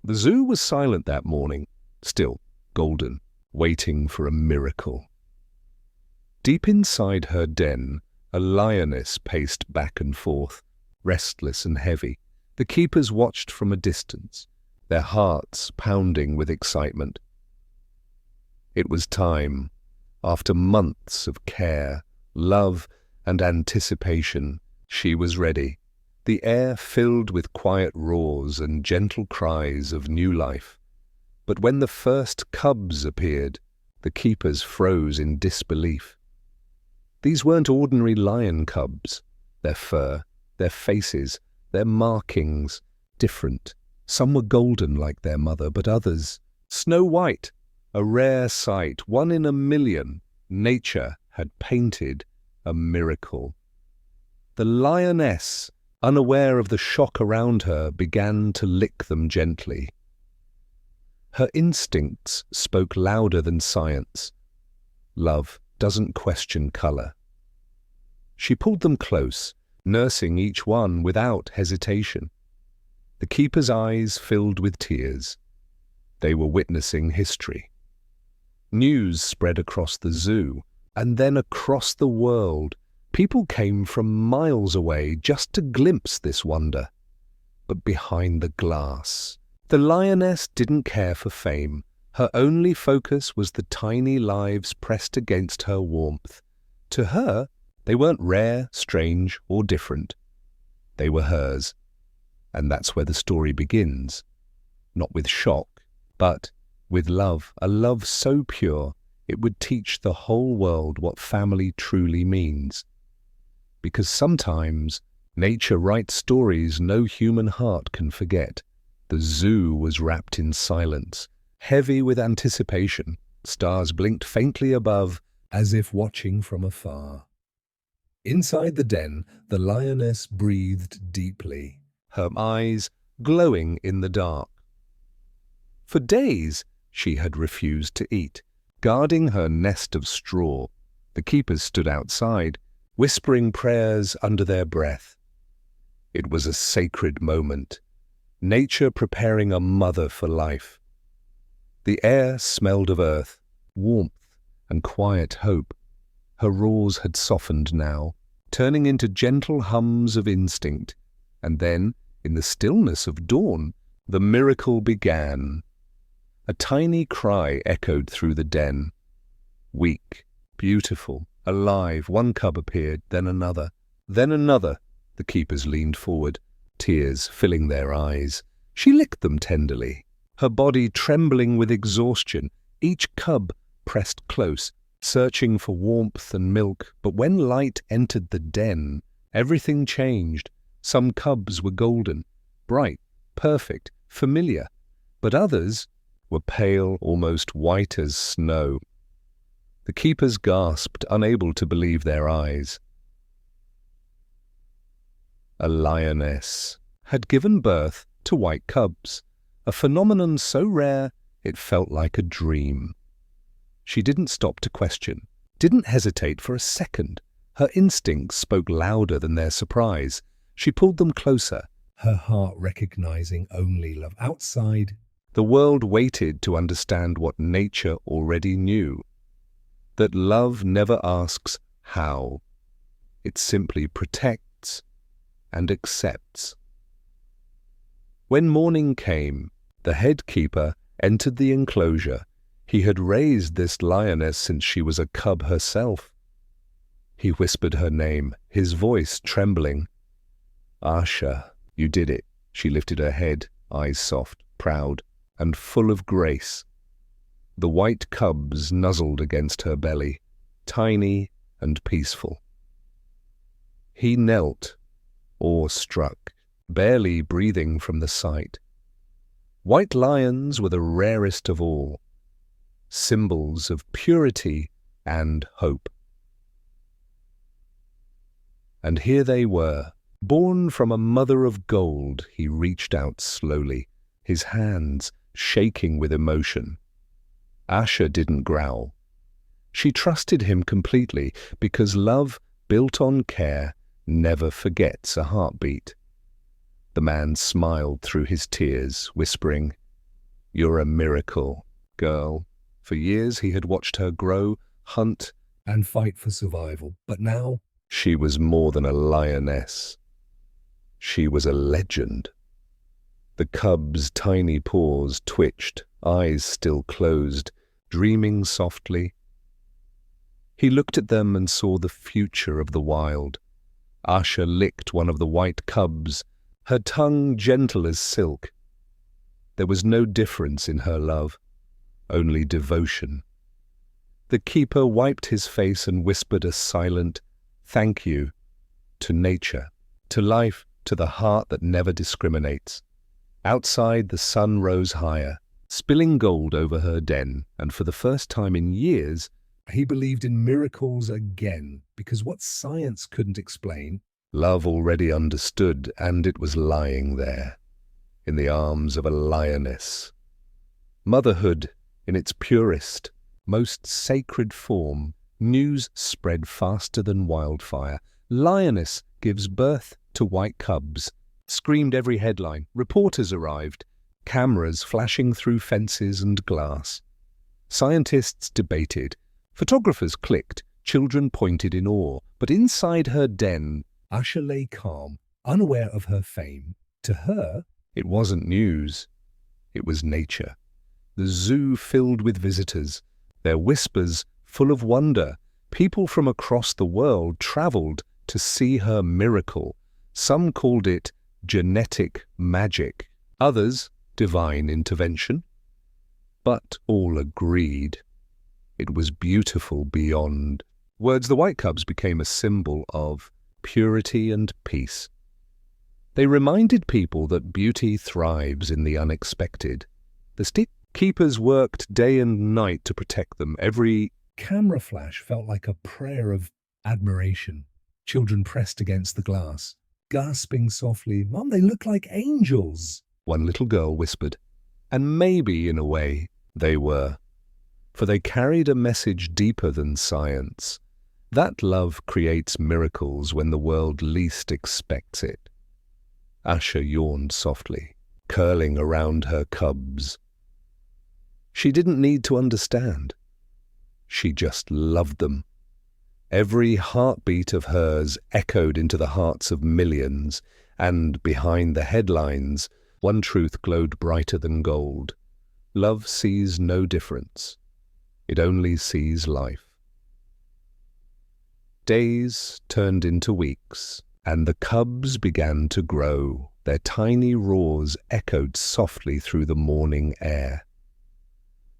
The zoo was silent that morning, still golden, waiting for a miracle. Deep inside her den, a lioness paced back and forth, restless and heavy. The keepers watched from a distance, their hearts pounding with excitement. It was time. After months of care, love, and anticipation, she was ready. The air filled with quiet roars and gentle cries of new life. But when the first cubs appeared, the keepers froze in disbelief. These weren't ordinary lion cubs. Their fur, their faces, their markings, different. Some were golden like their mother, but others, snow white, a rare sight, one in a million. Nature had painted a miracle. The lioness, unaware of the shock around her, began to lick them gently. Her instincts spoke louder than science. Love doesn't question color. She pulled them close, nursing each one without hesitation. The keeper's eyes filled with tears. They were witnessing history. News spread across the zoo, and then across the world. People came from miles away just to glimpse this wonder. But behind the glass, the lioness didn't care for fame. Her only focus was the tiny lives pressed against her warmth. To her, they weren't rare, strange, or different. They were hers. And that's where the story begins. Not with shock, but with love, a love so pure it would teach the whole world what family truly means. Because sometimes nature writes stories no human heart can forget. The zoo was wrapped in silence, heavy with anticipation. Stars blinked faintly above, as if watching from afar. Inside the den, the lioness breathed deeply, her eyes glowing in the dark. For days, she had refused to eat, guarding her nest of straw. The keepers stood outside, whispering prayers under their breath. It was a sacred moment, nature preparing a mother for life. The air smelled of earth, warmth, and quiet hope. Her roars had softened now, turning into gentle hums of instinct. And then, in the stillness of dawn, the miracle began. A tiny cry echoed through the den. Weak, beautiful, alive, one cub appeared, then another. Then another. The keepers leaned forward, tears filling their eyes. She licked them tenderly, her body trembling with exhaustion. Each cub pressed close, searching for warmth and milk. But when light entered the den, everything changed. Some cubs were golden, bright, perfect, familiar, but others were pale, almost white as snow. The keepers gasped, unable to believe their eyes. A lioness had given birth to white cubs, a phenomenon so rare it felt like a dream. She didn't stop to question, didn't hesitate for a second. Her instincts spoke louder than their surprise. She pulled them closer, her heart recognizing only love. Outside, the world waited to understand what nature already knew. That love never asks how. It simply protects and accepts. When morning came, the head keeper entered the enclosure. He had raised this lioness since she was a cub herself. He whispered her name, his voice trembling. "Asha, you did it." She lifted her head, eyes soft, proud, and full of grace. The white cubs nuzzled against her belly, tiny and peaceful. He knelt, awe-struck, barely breathing from the sight. White lions were the rarest of all, symbols of purity and hope. And here they were, born from a mother of gold. He reached out slowly, his hands shaking with emotion. Asha didn't growl. She trusted him completely, because love built on care never forgets a heartbeat. The man smiled through his tears, whispering, You're a miracle, girl. For years he had watched her grow, hunt, and fight for survival. But now she was more than a lioness. She was a legend. The cub's tiny paws twitched, eyes still closed, dreaming softly. He looked at them and saw the future of the wild. Asha licked one of the white cubs, her tongue gentle as silk. There was no difference in her love, only devotion. The keeper wiped his face and whispered a silent thank you to nature, to life, to the heart that never discriminates. Outside, the sun rose higher, spilling gold over her den, and for the first time in years, he believed in miracles again, because what science couldn't explain, love already understood, and it was lying there, in the arms of a lioness. Motherhood, in its purest, most sacred form, news spread faster than wildfire. Lioness gives birth to white cubs, screamed every headline. Reporters arrived, cameras flashing through fences and glass. Scientists debated. Photographers clicked, children pointed in awe, but inside her den, Asha lay calm, unaware of her fame. To her, it wasn't news, it was nature. The zoo filled with visitors, their whispers full of wonder. People from across the world traveled to see her miracle. Some called it genetic magic, others divine intervention. But all agreed it was beautiful beyond words. The white cubs became a symbol of purity and peace. They reminded people that beauty thrives in the unexpected. The keepers worked day and night to protect them. Every camera flash felt like a prayer of admiration. Children pressed against the glass, gasping softly, "Mom, they look like angels," one little girl whispered. And maybe, in a way, they were. For they carried a message deeper than science. That love creates miracles when the world least expects it. Asha yawned softly, curling around her cubs. She didn't need to understand. She just loved them. Every heartbeat of hers echoed into the hearts of millions, and behind the headlines, one truth glowed brighter than gold. Love sees no difference. It only sees life. Days turned into weeks, and the cubs began to grow. Their tiny roars echoed softly through the morning air.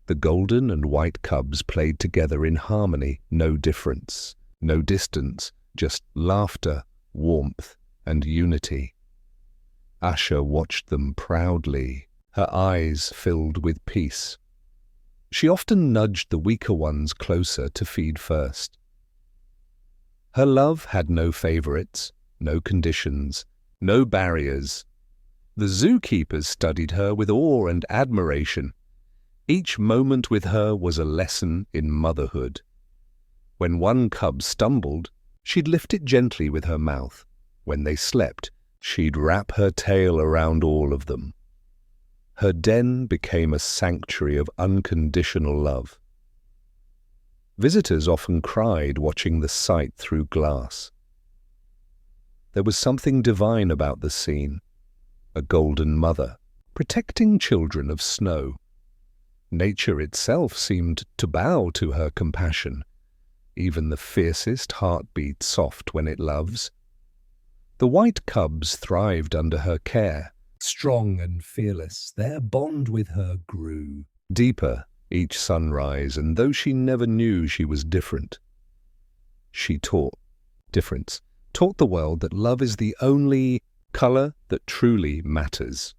The golden and white cubs played together in harmony, no difference, no distance, just laughter, warmth, and unity. Asha watched them proudly, her eyes filled with peace. She often nudged the weaker ones closer to feed first. Her love had no favorites, no conditions, no barriers. The zookeepers studied her with awe and admiration. Each moment with her was a lesson in motherhood. When one cub stumbled, she'd lift it gently with her mouth. When they slept, she'd wrap her tail around all of them. Her den became a sanctuary of unconditional love. Visitors often cried watching the sight through glass. There was something divine about the scene. A golden mother, protecting children of snow. Nature itself seemed to bow to her compassion. Even the fiercest heart beat soft when it loves. The white cubs thrived under her care. Strong and fearless, their bond with her grew deeper each sunrise, and though she never knew she was different, she taught the world that love is the only color that truly matters.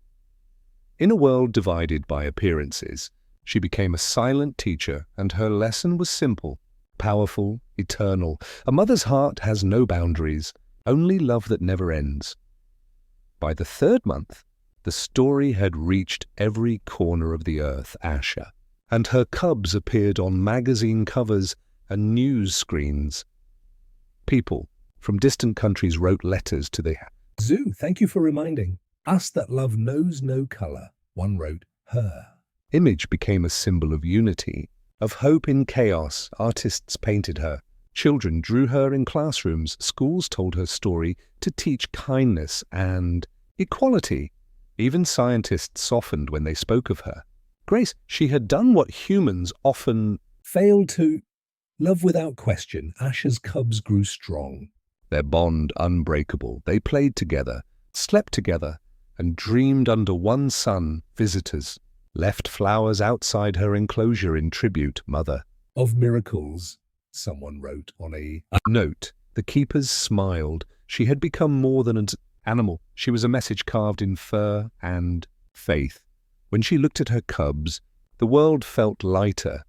In a world divided by appearances, she became a silent teacher, and her lesson was simple, powerful, eternal. A mother's heart has no boundaries, only love that never ends. By the third month, the story had reached every corner of the earth. Asha and her cubs appeared on magazine covers and news screens. People from distant countries wrote letters to the zoo. "Thank you for reminding us that love knows no color." One wrote, "Her Image became a symbol of unity, of hope in chaos. Artists painted her. Children drew her in classrooms. Schools told her story to teach kindness and equality. Even scientists softened when they spoke of her. Grace, she had done what humans often fail to. Love without question. Asher's cubs grew strong. Their bond unbreakable. They played together, slept together, and dreamed under one sun. Visitors left flowers outside her enclosure in tribute. Mother of miracles, someone wrote on a note. The keepers smiled. She had become more than an animal. She was a message carved in fur and faith. When she looked at her cubs, the world felt lighter,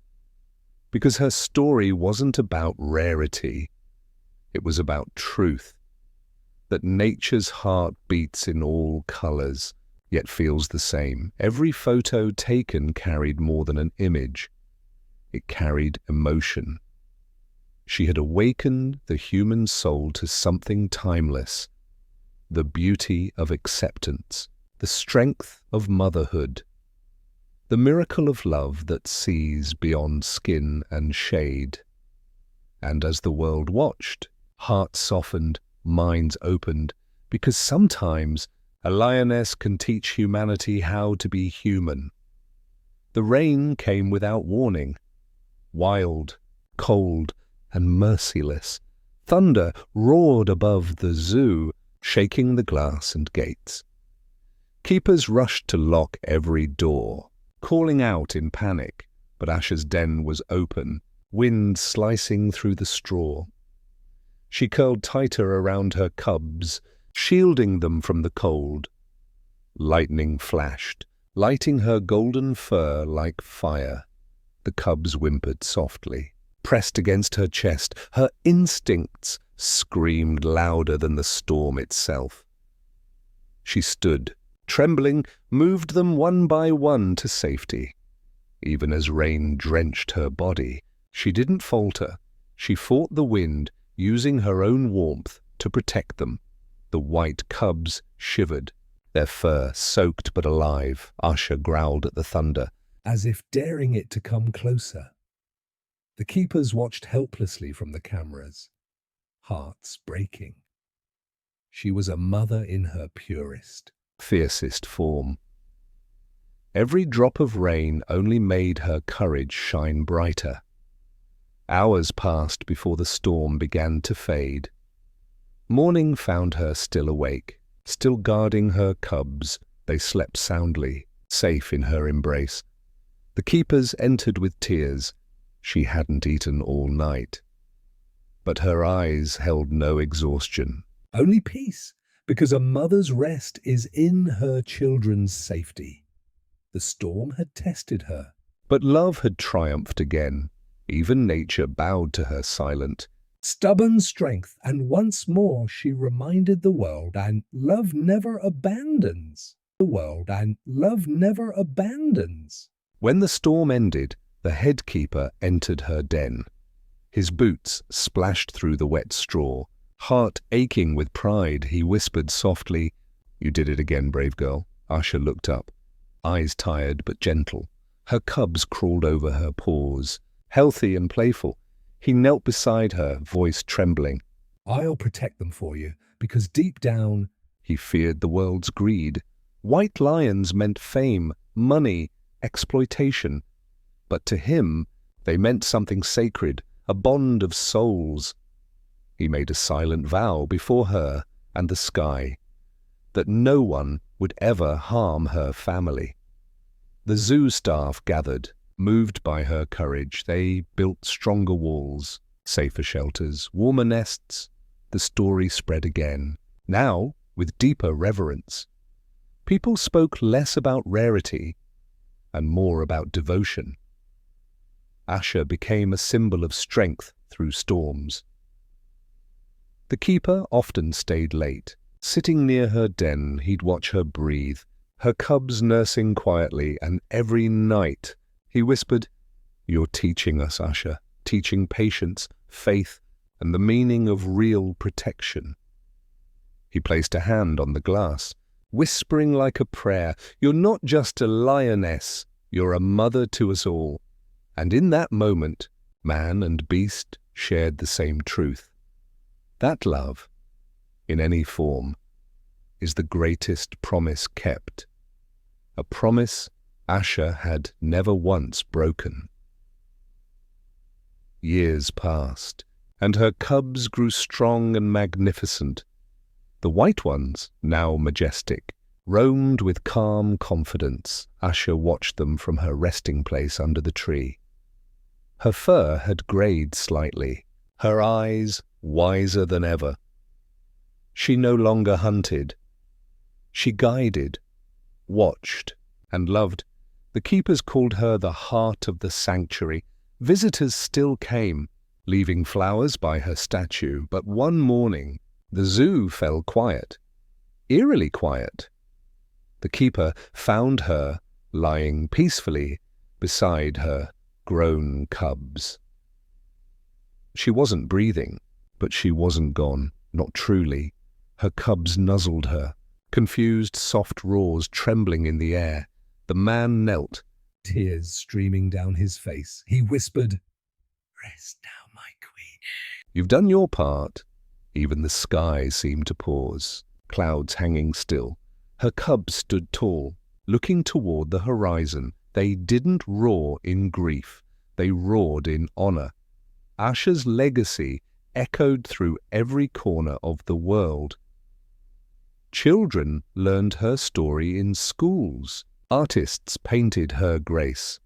because her story wasn't about rarity. It was about truth, that nature's heart beats in all colors, yet feels the same. Every photo taken carried more than an image. It carried emotion. She had awakened the human soul to something timeless, the beauty of acceptance, the strength of motherhood, the miracle of love that sees beyond skin and shade. And as the world watched, hearts softened, minds opened, because sometimes a lioness can teach humanity how to be human. The rain came without warning, wild, cold, and merciless. Thunder roared above the zoo, shaking the glass and gates. Keepers rushed to lock every door, calling out in panic, but Asher's den was open, wind slicing through the straw. She curled tighter around her cubs, shielding them from the cold. Lightning flashed, lighting her golden fur like fire. The cubs whimpered softly, pressed against her chest. Her instincts screamed louder than the storm itself. She stood, trembling, moved them one by one to safety. Even as rain drenched her body, she didn't falter. She fought the wind, using her own warmth to protect them. The white cubs shivered, their fur soaked but alive. Asher growled at the thunder, as if daring it to come closer. The keepers watched helplessly from the cameras, hearts breaking. She was a mother in her purest, fiercest form. Every drop of rain only made her courage shine brighter. Hours passed before the storm began to fade. Morning found her still awake, still guarding her cubs. They slept soundly, safe in her embrace. The keepers entered with tears. She hadn't eaten all night. But her eyes held no exhaustion, only peace, because a mother's rest is in her children's safety. The storm had tested her, but love had triumphed again. Even nature bowed to her silent, stubborn strength, and once more she reminded the world, and love never abandons. The world, and love never abandons. When the storm ended, the head keeper entered her den. His boots splashed through the wet straw. Heart aching with pride, he whispered softly, "You did it again, brave girl." Asher looked up, eyes tired but gentle. Her cubs crawled over her paws, healthy and playful. He knelt beside her, voice trembling. "I'll protect them for you, because deep down," he feared the world's greed. White lions meant fame, money, exploitation. But to him, they meant something sacred, a bond of souls. He made a silent vow before her and the sky, that no one would ever harm her family. The zoo staff gathered, moved by her courage. They built stronger walls, safer shelters, warmer nests. The story spread again, now with deeper reverence. People spoke less about rarity and more about devotion. Asher became a symbol of strength through storms. The keeper often stayed late. Sitting near her den, he'd watch her breathe, her cubs nursing quietly, and every night he whispered, "You're teaching us, Asher, teaching patience, faith, and the meaning of real protection." He placed a hand on the glass, whispering like a prayer, "You're not just a lioness, You're a mother to us all. And in that moment, man and beast shared the same truth. That love, in any form, is the greatest promise kept. A promise Asha had never once broken. Years passed, and her cubs grew strong and magnificent. The white ones, now majestic, roamed with calm confidence. Asha watched them from her resting place under the tree. Her fur had grayed slightly, her eyes wiser than ever. She no longer hunted. She guided, watched, and loved. The keepers called her the heart of the sanctuary. Visitors still came, leaving flowers by her statue, but one morning the zoo fell quiet, eerily quiet. The keeper found her lying peacefully beside her grown cubs. She wasn't breathing, but she wasn't gone, not truly. Her cubs nuzzled her, confused soft roars trembling in the air. The man knelt, tears streaming down his face. He whispered, "Rest now, my queen. You've done your part." Even the sky seemed to pause, clouds hanging still. Her cubs stood tall, looking toward the horizon. They didn't roar in grief. They roared in honor. Asha's legacy echoed through every corner of the world. Children learned her story in schools. Artists painted her grace.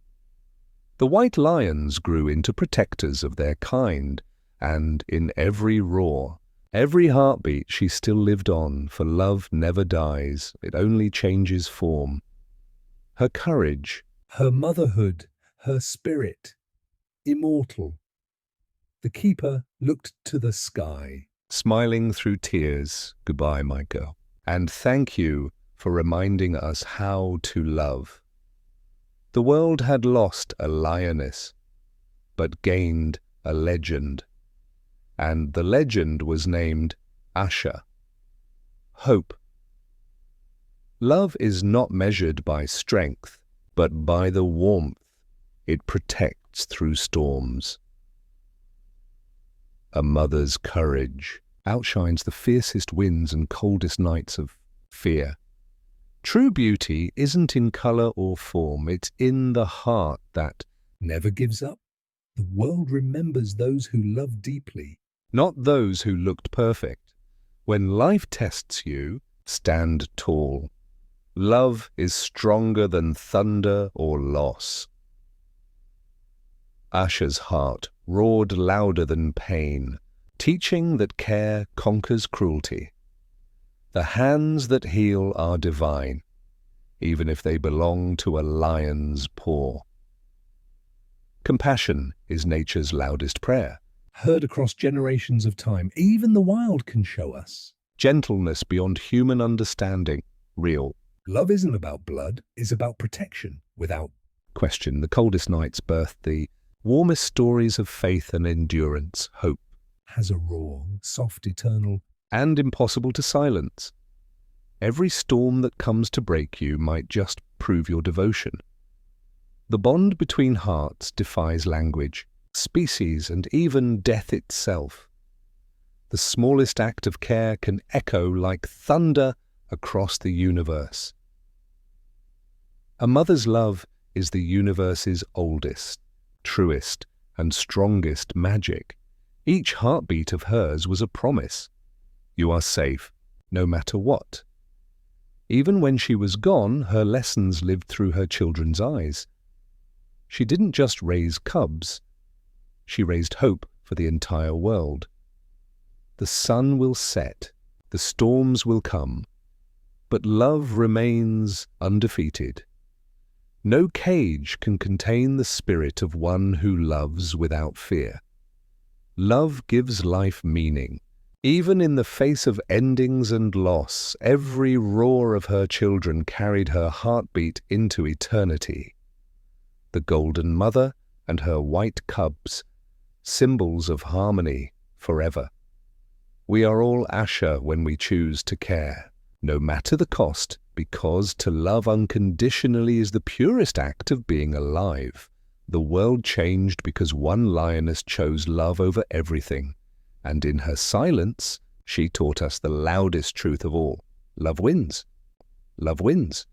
The white lions grew into protectors of their kind, and in every roar, every heartbeat, she still lived on, for love never dies, it only changes form. Her courage, her motherhood, her spirit, immortal. The keeper looked to the sky, smiling through tears. Goodbye, my girl, and thank you for reminding us how to love. The world had lost a lioness, but gained a legend. And the legend was named Asha. Hope. Love is not measured by strength, but by the warmth it protects through storms. A mother's courage outshines the fiercest winds and coldest nights of fear. True beauty isn't in color or form, it's in the heart that never gives up. The world remembers those who love deeply, not those who looked perfect. When life tests you, stand tall. Love is stronger than thunder or loss. Asha's heart roared louder than pain, teaching that care conquers cruelty. The hands that heal are divine, even if they belong to a lion's paw. Compassion is nature's loudest prayer, heard across generations of time. Even the wild can show us gentleness beyond human understanding, real. Love isn't about blood, it's about protection. Without question, the coldest nights birthed the warmest stories of faith and endurance. Hope has a roar, soft, eternal, and impossible to silence. Every storm that comes to break you might just prove your devotion. The bond between hearts defies language, species, and even death itself. The smallest act of care can echo like thunder across the universe. A mother's love is the universe's oldest, truest, and strongest magic. Each heartbeat of hers was a promise. You are safe, no matter what. Even when she was gone, her lessons lived through her children's eyes. She didn't just raise cubs. She raised hope for the entire world. The sun will set, the storms will come, but love remains undefeated. No cage can contain the spirit of one who loves without fear. Love gives life meaning. Even in the face of endings and loss, every roar of her children carried her heartbeat into eternity. The Golden Mother and her white cubs, symbols of harmony forever. We are all Asha when we choose to care, no matter the cost, Because to love unconditionally is the purest act of being alive. The world changed because one lioness chose love over everything, and in her silence, she taught us the loudest truth of all. Love wins. Love wins.